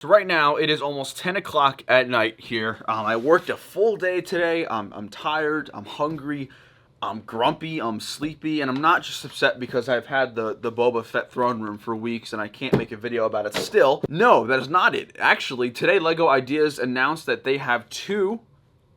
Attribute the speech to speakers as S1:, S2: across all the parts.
S1: So right now, it is almost 10 o'clock at night here. I worked a full day today. I'm tired, I'm hungry, I'm grumpy, I'm sleepy, and I'm not just upset because I've had the Boba Fett throne room for weeks and I can't make a video about it still. No, that is not it. Actually, today LEGO Ideas announced that they have two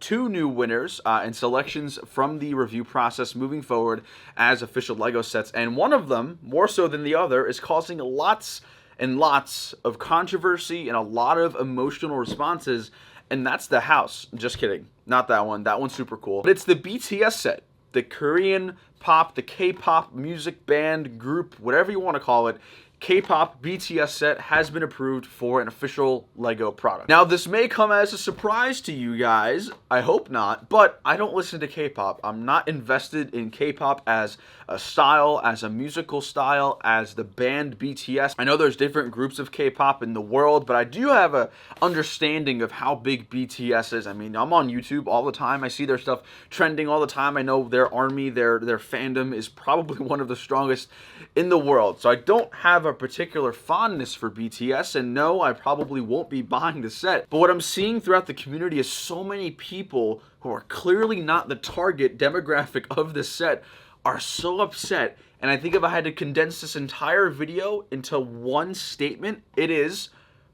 S1: new winners and selections from the review process moving forward as official LEGO sets, and one of them, more so than the other, is causing lots and lots of controversy and a lot of emotional responses, and that's the house. Just kidding. Not that one. That one's super cool. But it's the BTS set. The Korean pop, the K-pop music band group, whatever you want to call it, K-pop BTS set has been approved for an official LEGO product. Now, this may come as a surprise to you guys. I hope not, but I don't listen to K-pop. I'm not invested in K-pop as a style, as a musical style, as the band BTS. I know there's different groups of K-pop in the world, but I do have a understanding of how big BTS is. I mean, I'm on YouTube all the time. I see their stuff trending all the time. I know their army, their fandom is probably one of the strongest in the world. So I don't have a particular fondness for BTS, and no, I probably won't be buying the set. But what I'm seeing throughout the community is so many people who are clearly not the target demographic of this set are so upset. And I think if I had to condense this entire video into one statement, it is: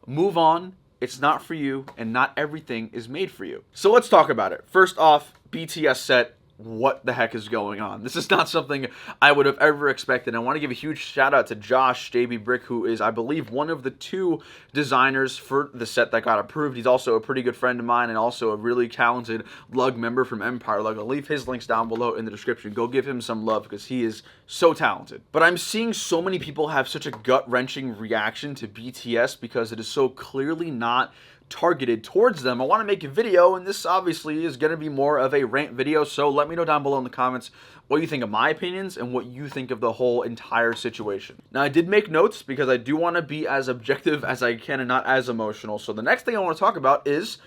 S1: move on. It's not for you, and not everything is made for you. So let's talk about it. First off, BTS set. What the heck is going on? This is not something I would have ever expected. I want to give a huge shout out to Josh, TheBrickWiz, who is, I believe, one of the two designers for the set that got approved. He's also a pretty good friend of mine and also a really talented LUG member from Empire LUG. I'll leave his links down below in the description. Go give him some love because he is so talented. But I'm seeing so many people have such a gut-wrenching reaction to BTS because it is so clearly not targeted towards them. I want to make a video, and this obviously is going to be more of a rant video, so let me know down below in the comments what you think of my opinions and what you think of the whole entire situation. Now, I did make notes because I do want to be as objective as I can and not as emotional. So the next thing I want to talk about is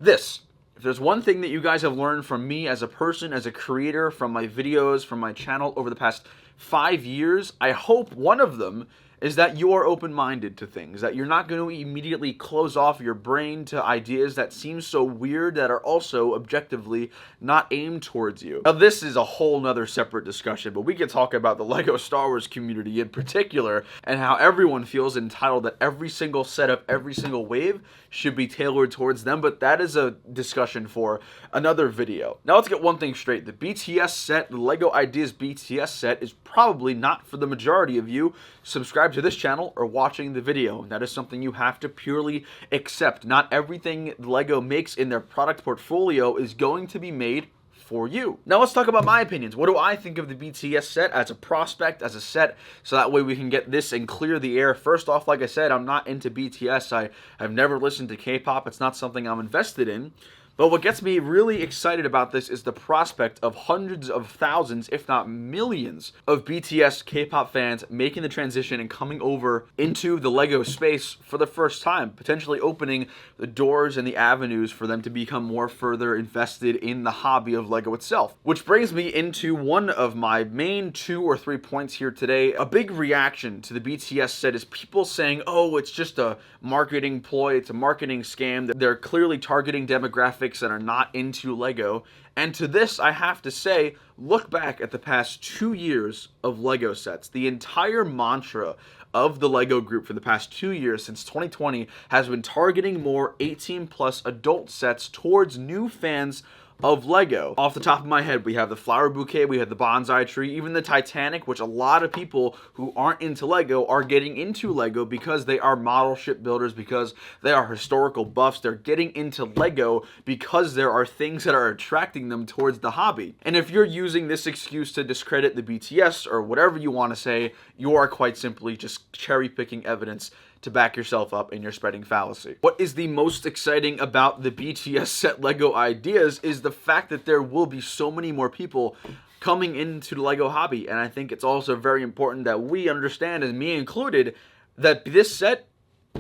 S1: this. If there's one thing that you guys have learned from me as a person, as a creator, from my videos, from my channel over the past 5 years, I hope one of them is that you are open-minded to things, that you're not going to immediately close off your brain to ideas that seem so weird that are also objectively not aimed towards you. Now, this is a whole nother separate discussion, but we could talk about the LEGO Star Wars community in particular and how everyone feels entitled that every single set of every single wave should be tailored towards them, but that is a discussion for another video. Now, let's get one thing straight. The BTS set, the LEGO Ideas BTS set, is probably not for the majority of you subscribed to this channel or watching the video. That is something you have to purely accept. Not everything LEGO makes in their product portfolio is going to be made for you. Now let's talk about my opinions. What do I think of the BTS set as a prospect, as a set, so that way we can get this and clear the air. First off, like I said, I'm not into BTS. I've never listened to K-pop. It's not something I'm invested in. But what gets me really excited about this is the prospect of hundreds of thousands, if not millions, of BTS K-pop fans making the transition and coming over into the LEGO space for the first time, potentially opening the doors and the avenues for them to become more further invested in the hobby of LEGO itself. Which brings me into one of my main 2 or 3 points here today. A big reaction to the BTS set is people saying, oh, it's just a marketing ploy, it's a marketing scam, that they're clearly targeting demographics that are not into LEGO. And to this, I have to say, look back at the past 2 years of LEGO sets. The entire mantra of the LEGO group for the past 2 years, since 2020, has been targeting more 18+ adult sets towards new fans of LEGO. Off the top of my head, we have the flower bouquet, we have the bonsai tree, even the Titanic, which a lot of people who aren't into LEGO are getting into LEGO because they are model ship builders, because they are historical buffs. They're getting into LEGO because there are things that are attracting them towards the hobby. And if you're using this excuse to discredit the BTS or whatever you want to say, you are quite simply just cherry-picking evidence to back yourself up and you're spreading fallacy. What is the most exciting about the BTS set LEGO Ideas is the fact that there will be so many more people coming into the LEGO hobby. And I think it's also very important that we understand, and me included, that this set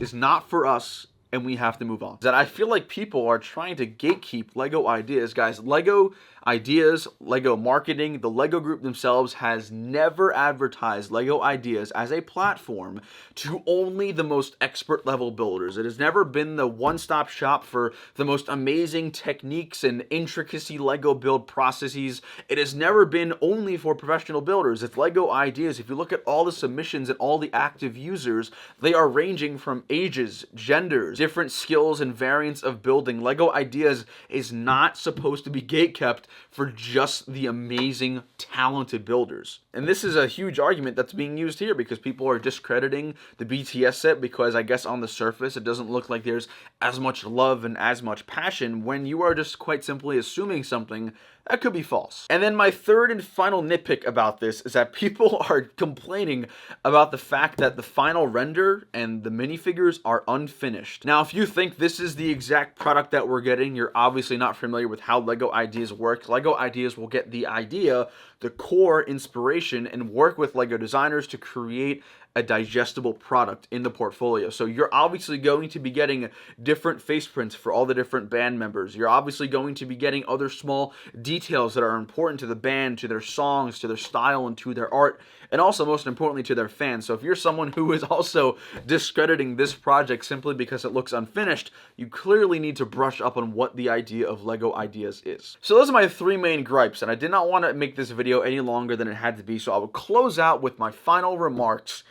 S1: is not for us and we have to move on. That I feel like people are trying to gatekeep LEGO Ideas. Guys, LEGO Ideas, Lego Marketing, the Lego Group themselves has never advertised Lego Ideas as a platform to only the most expert level builders. It has never been the one-stop shop for the most amazing techniques and intricacy Lego build processes. It has never been only for professional builders. It's Lego Ideas. If you look at all the submissions and all the active users, they are ranging from ages, genders, different skills and variants of building. Lego Ideas is not supposed to be gatekept for just the amazing, talented builders. And this is a huge argument that's being used here because people are discrediting the BTS set because I guess on the surface it doesn't look like there's as much love and as much passion when you are just quite simply assuming something that could be false. And then my third and final nitpick about this is that people are complaining about the fact that the final render and the minifigures are unfinished. Now, if you think this is the exact product that we're getting, you're obviously not familiar with how Lego Ideas works. Lego Ideas will get the idea, the core inspiration, and work with Lego designers to create a digestible product in the portfolio. So you're obviously going to be getting different face prints for all the different band members. You're obviously going to be getting other small details that are important to the band, to their songs, to their style, and to their art, and also most importantly to their fans. So if you're someone who is also discrediting this project simply because it looks unfinished, you clearly need to brush up on what the idea of Lego Ideas is. So those are my three main gripes, and I did not want to make this video any longer than it had to be, so I will close out with my final remarks.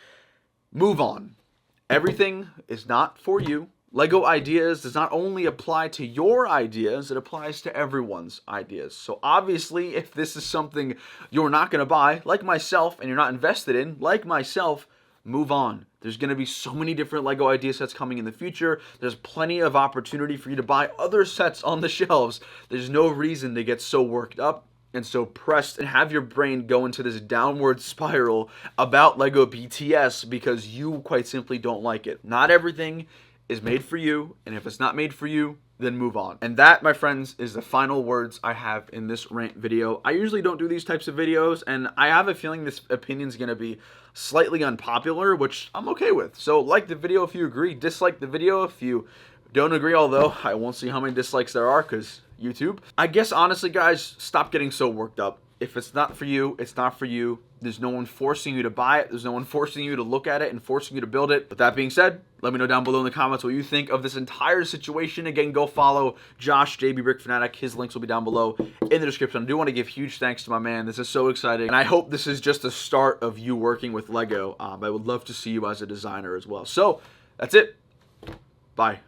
S1: Move on. Everything is not for you. Lego Ideas does not only apply to your ideas, it applies to everyone's ideas. So obviously, if this is something you're not going to buy, like myself, and you're not invested in, like myself, move on. There's going to be so many different Lego idea sets coming in the future. There's plenty of opportunity for you to buy other sets on the shelves. There's no reason to get so worked up and so pressed and have your brain go into this downward spiral about Lego BTS because you quite simply don't like it. Not everything is made for you, and if it's not made for you, then move on. And that, my friends, is the final words I have in this rant video. I usually don't do these types of videos, and I have a feeling this opinion is going to be slightly unpopular, which I'm okay with. So like the video if you agree, dislike the video if you don't agree, although I won't see how many dislikes there are because YouTube. I guess honestly, guys, stop getting so worked up. If it's not for you, it's not for you. There's no one forcing you to buy it. There's no one forcing you to look at it and forcing you to build it. With that being said, let me know down below in the comments what you think of this entire situation. Again, go follow Josh, JB Fanatic. His links will be down below in the description. I do want to give huge thanks to my man. This is so exciting. And I hope this is just the start of you working with Lego. I would love to see you as a designer as well. So, that's it. Bye.